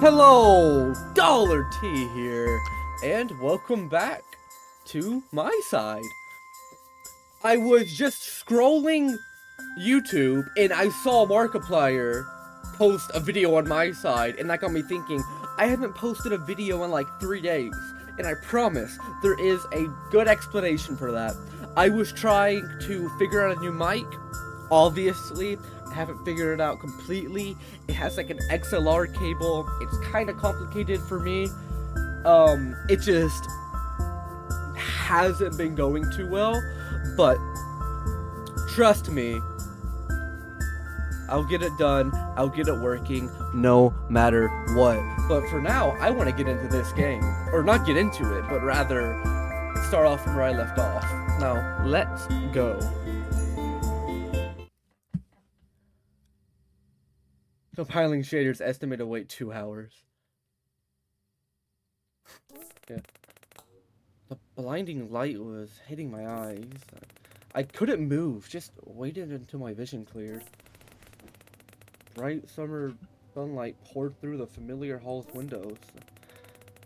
Hello, Dollar T here, and welcome back to MiSide. I was just scrolling YouTube and I saw Markiplier post a video on MiSide, and that got me thinking, I haven't posted a video in like 3 days, and I promise there is a good explanation for that. I was trying to figure out a new mic. Obviously, I haven't figured it out completely. It has like an XLR cable. It's kind of complicated for me. It just hasn't been going too well, but trust me, I'll get it done. I'll get it working no matter what. But for now, I want to get into this game. Or not get into it, but rather start off from where I left off. Now, let's go. Compiling shaders, estimated wait 2 hours. Yeah. The blinding light was hitting my eyes. I couldn't move, just waited until my vision cleared. Bright summer sunlight poured through the familiar hall's windows.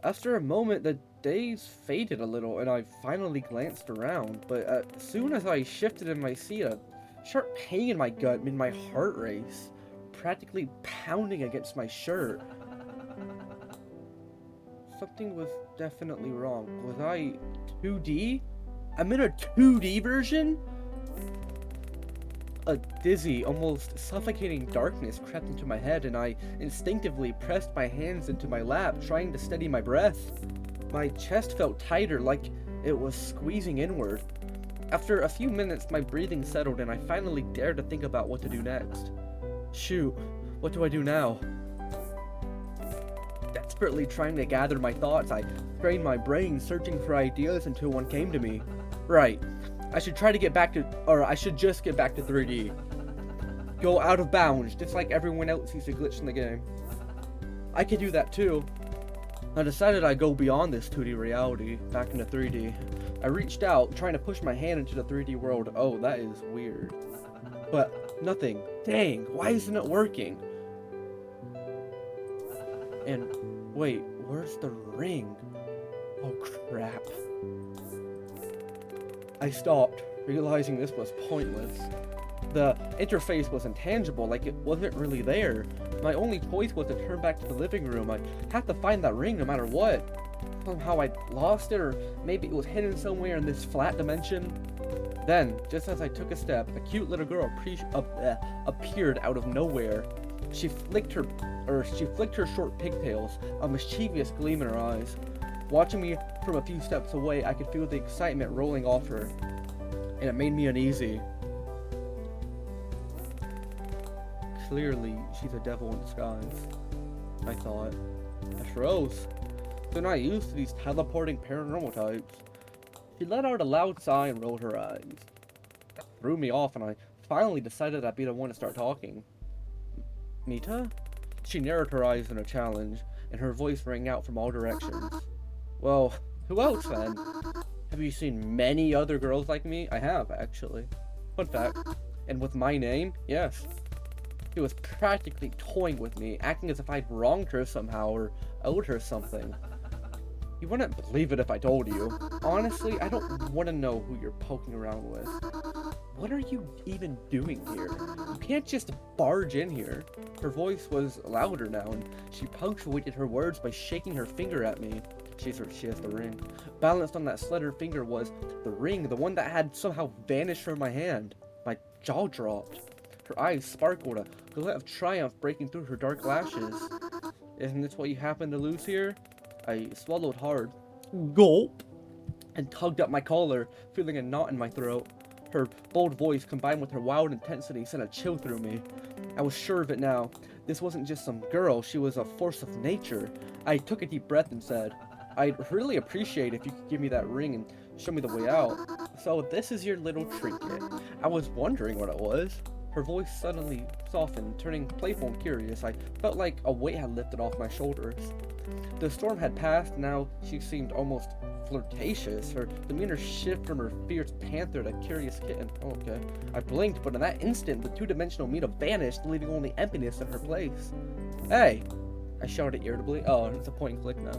After a moment, the daze faded a little, and I finally glanced around. But as soon as I shifted in my seat, a sharp pain in my gut made my heart race, practically pounding against my shirt. Something was definitely wrong. Was I 2D? I'm in a 2D version? A dizzy, almost suffocating darkness crept into my head, and I instinctively pressed my hands into my lap, trying to steady my breath. My chest felt tighter, like it was squeezing inward. After a few minutes, my breathing settled, and I finally dared to think about what to do next. Shoot, what do I do now? Desperately trying to gather my thoughts, I strained my brain, searching for ideas until one came to me. Right, I should just get back to 3D. Go out of bounds, just like everyone else sees a glitch in the game. I could do that too. I decided I'd go beyond this 2D reality, back into 3D. I reached out, trying to push my hand into the 3D world. Oh, that is weird. But nothing. Dang, why isn't it working? And wait, where's the ring? Oh crap. I stopped, realizing this was pointless. The interface was intangible, like it wasn't really there. My only choice was to turn back to the living room. I had to find that ring no matter what. Somehow I lost it, or maybe it was hidden somewhere in this flat dimension. Then, just as I took a step, a cute little girl appeared out of nowhere. She flicked her short pigtails, a mischievous gleam in her eyes. Watching me from a few steps away, I could feel the excitement rolling off her, and it made me uneasy. Clearly, she's a devil in disguise, I thought. I froze. They're not used to these teleporting paranormal types. She let out a loud sigh and rolled her eyes. That threw me off, and I finally decided I'd be the one to start talking. Mita? She narrowed her eyes in a challenge, and her voice rang out from all directions. Well, who else then? Have you seen many other girls like me? I have, actually. Fun fact. And with my name? Yes. She was practically toying with me, acting as if I'd wronged her somehow or owed her something. You wouldn't believe it if I told you. Honestly, I don't want to know who you're poking around with. What are you even doing here? You can't just barge in here. Her voice was louder now, and she punctuated her words by shaking her finger at me. She has the ring. Balanced on that slender finger was the ring, the one that had somehow vanished from my hand. My jaw dropped. Her eyes sparkled, a glint of triumph breaking through her dark lashes. Isn't this what you happen to lose here? I swallowed hard, gulp, and tugged at my collar, feeling a knot in my throat. Her bold voice, combined with her wild intensity, sent a chill through me. I was sure of it now. This wasn't just some girl, she was a force of nature. I took a deep breath and said, I'd really appreciate if you could give me that ring and show me the way out. So this is your little trinket. I was wondering what it was. Her voice suddenly softened, turning playful and curious. I felt like a weight had lifted off my shoulders. The storm had passed, now she seemed almost flirtatious. Her demeanor shifted from her fierce panther to curious kitten. Oh, okay. I blinked, but in that instant, the two-dimensional Mita vanished, leaving only emptiness in her place. Hey, I shouted irritably. Oh, it's a point and click now.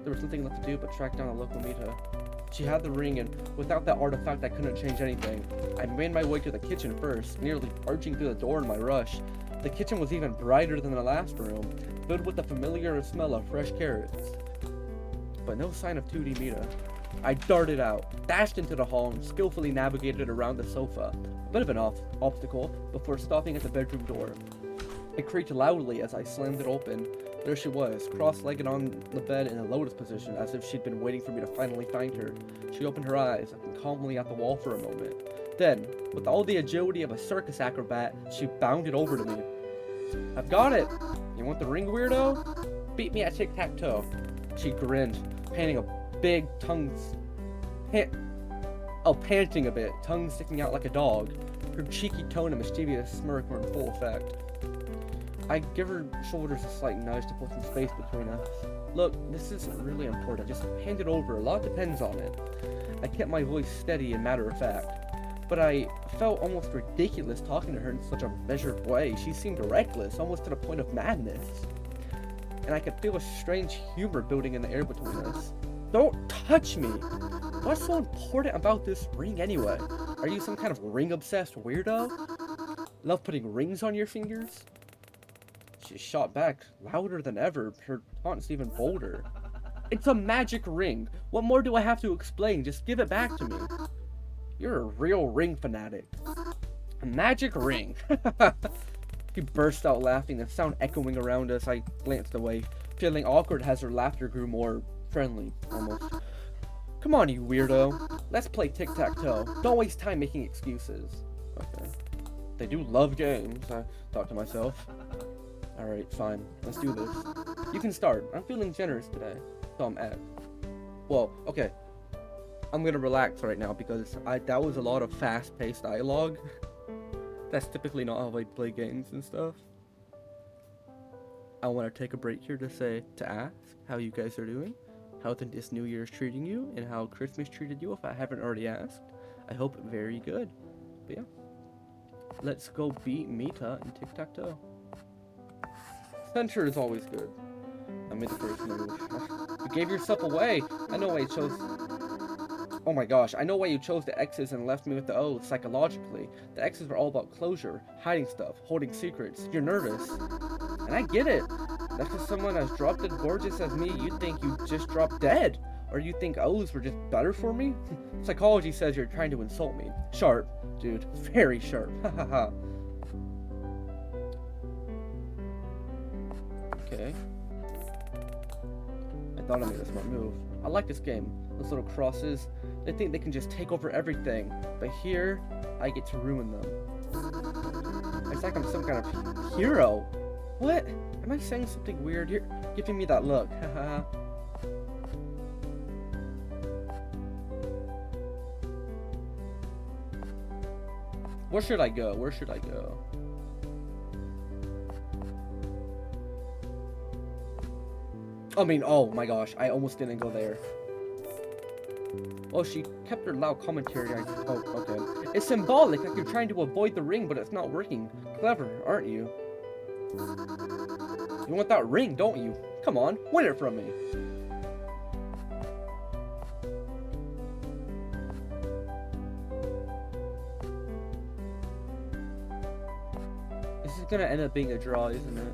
There was nothing left to do but track down the local Mita. She had the ring, and without that artifact, I couldn't change anything. I made my way to the kitchen first, nearly arching through the door in my rush. The kitchen was even brighter than the last room, filled with the familiar smell of fresh carrots. But no sign of 2D Mita. I darted out, dashed into the hall, and skillfully navigated around the sofa. A bit of an obstacle, before stopping at the bedroom door. It creaked loudly as I slammed it open. There she was, cross-legged on the bed in a lotus position, as if she'd been waiting for me to finally find her. She opened her eyes, looking calmly at the wall for a moment. Then, with all the agility of a circus acrobat, she bounded over to me. I've got it! You want the ring, weirdo? Beat me at tic-tac-toe. She grinned, panting a bit, tongue sticking out like a dog. Her cheeky tone and mischievous smirk were in full effect. I give her shoulders a slight nudge to put some space between us. Look, this isn't really important. Just hand it over. A lot depends on it. I kept my voice steady and matter-of-fact. But I felt almost ridiculous talking to her in such a measured way. She seemed reckless, almost to the point of madness. And I could feel a strange humor building in the air between us. Don't touch me! What's so important about this ring anyway? Are you some kind of ring-obsessed weirdo? Love putting rings on your fingers? She shot back, louder than ever, her taunts even bolder. It's a magic ring. What more do I have to explain? Just give it back to me. You're a real ring fanatic. A magic ring. She burst out laughing, the sound echoing around us. I glanced away, feeling awkward as her laughter grew more friendly, almost. Come on, you weirdo. Let's play tic-tac-toe. Don't waste time making excuses. Okay. They do love games, I thought to myself. Alright, fine. Let's do this. You can start. I'm feeling generous today. So I'm at. Well, okay. I'm gonna relax right now because that was a lot of fast-paced dialogue. That's typically not how I play games and stuff. I want to take a break here to ask how you guys are doing, how this New Year's treating you, and how Christmas treated you if I haven't already asked. I hope very good. But yeah. Let's go beat Mita and tic-tac-toe. Center is always good. I made the first move. You gave yourself away. I know why you chose... Oh my gosh, I know why you chose the X's and left me with the O's psychologically. The X's were all about closure, hiding stuff, holding secrets. You're nervous. And I get it. Next to someone as dropped dead gorgeous as me, you think you just dropped dead. Or you think O's were just better for me? Psychology says you're trying to insult me. Sharp, dude. Very sharp. Hahaha. Okay. I thought I made a smart move. I like this game. Those little crosses, they think they can just take over everything. But here, I get to ruin them. It's like I'm some kind of hero. What? Am I saying something weird? You're giving me that look. Haha. Where should I go? Where should I go? I mean, oh my gosh, I almost didn't go there. Oh, she kept her loud commentary. Oh, okay. It's symbolic, like you're trying to avoid the ring, but it's not working. Clever, aren't you? You want that ring, don't you? Come on, win it from me. This is gonna end up being a draw, isn't it?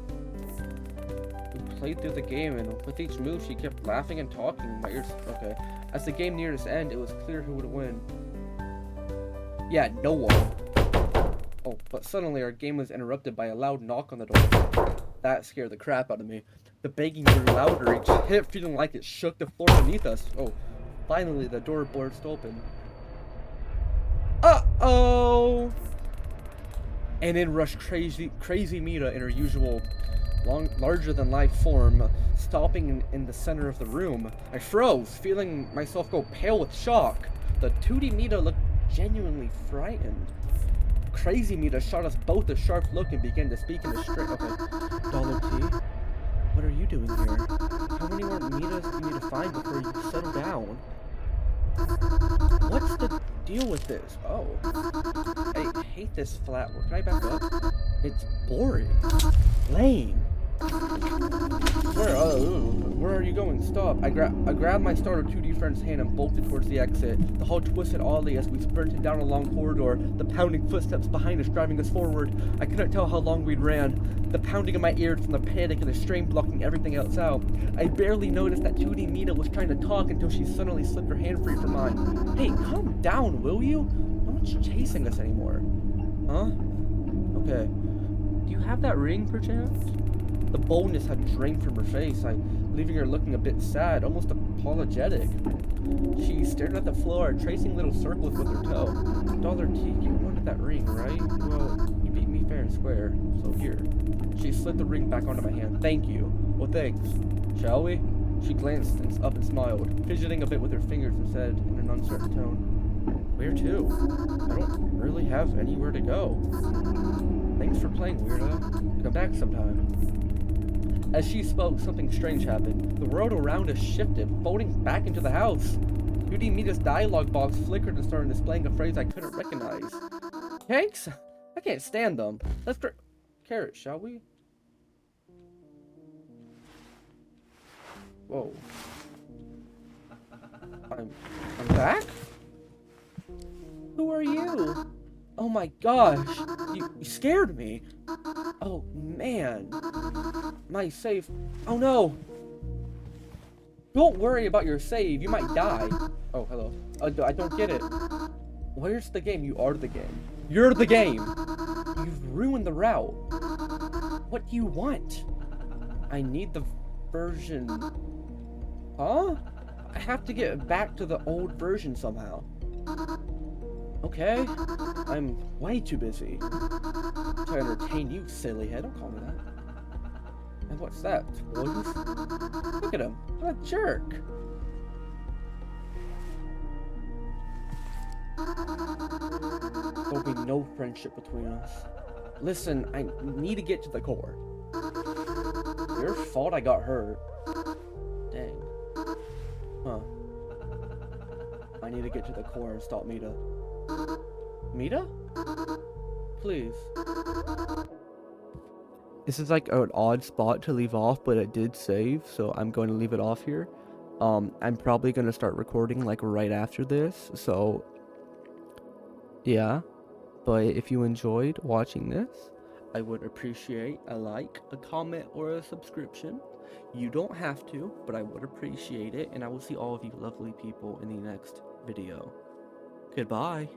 Played through the game, and with each move she kept laughing and talking. My ears. Okay. As the game neared its end, it was clear who would win. Yeah, no one. Oh, but suddenly our game was interrupted by a loud knock on the door. That scared the crap out of me. The banging grew louder, each hit feeling like it shook the floor beneath us. Oh, finally the door burst open. Uh-oh! And in rushed crazy Mita in her usual larger-than-life form, stopping in the center of the room. I froze, feeling myself go pale with shock. The 2D Mita looked genuinely frightened. Crazy Mita shot us both a sharp look and began to speak in a straight... Okay. Dollar T? What are you doing here? How many more Mitas do you need to find before you settle down? What's the deal with this? Oh. I hate this flat work. Can I back up? It's boring. Lame. Where are you going? Stop. I grabbed my startled 2D friend's hand and bolted towards the exit. The hall twisted oddly as we sprinted down a long corridor, the pounding footsteps behind us driving us forward. I couldn't tell how long we'd ran, the pounding in my ears from the panic and the strain blocking everything else out. I barely noticed that 2D Mita was trying to talk until she suddenly slipped her hand free from mine. Hey, calm down, will you? No one's chasing us anymore. Huh? Okay. Do you have that ring, perchance? The boldness had drained from her face, leaving her looking a bit sad, almost apologetic. She stared at the floor, tracing little circles with her toe. Dollar T, you wanted that ring, right? Well, you beat me fair and square, so here. She slid the ring back onto my hand. Thank you. Well, thanks. Shall we? She glanced up and smiled, fidgeting a bit with her fingers and said in an uncertain tone, Where to? I don't really have anywhere to go. Thanks for playing, weirdo. Come back sometime. As she spoke, something strange happened. The world around us shifted, folding back into the house. 2D Mita's dialogue box flickered and started displaying a phrase I couldn't recognize. Cakes? I can't stand them. Let's carrots, shall we? Whoa. I'm back? Who are you? Oh my gosh, you scared me. Oh man. My save. Oh no. Don't worry about your save, you might die. Oh, hello. I don't get it. Where's the game? You are the game. You're the game. You've ruined the route. What do you want? I need the version. Huh? I have to get back to the old version somehow. Okay, I'm way too busy to entertain you, silly head. Don't call me that. And what's that? Toys? Look at him. What a jerk. There'll be no friendship between us. Listen, I need to get to the core. Your fault I got hurt. Dang. Huh. I need to get to the core and stop Mita. Mita? Please. This is like an odd spot to leave off, but it did save, so I'm going to leave it off here. I'm probably going to start recording like right after this, so yeah. But if you enjoyed watching this, I would appreciate a like, a comment, or a subscription. You don't have to, but I would appreciate it, and I will see all of you lovely people in the next video. Goodbye.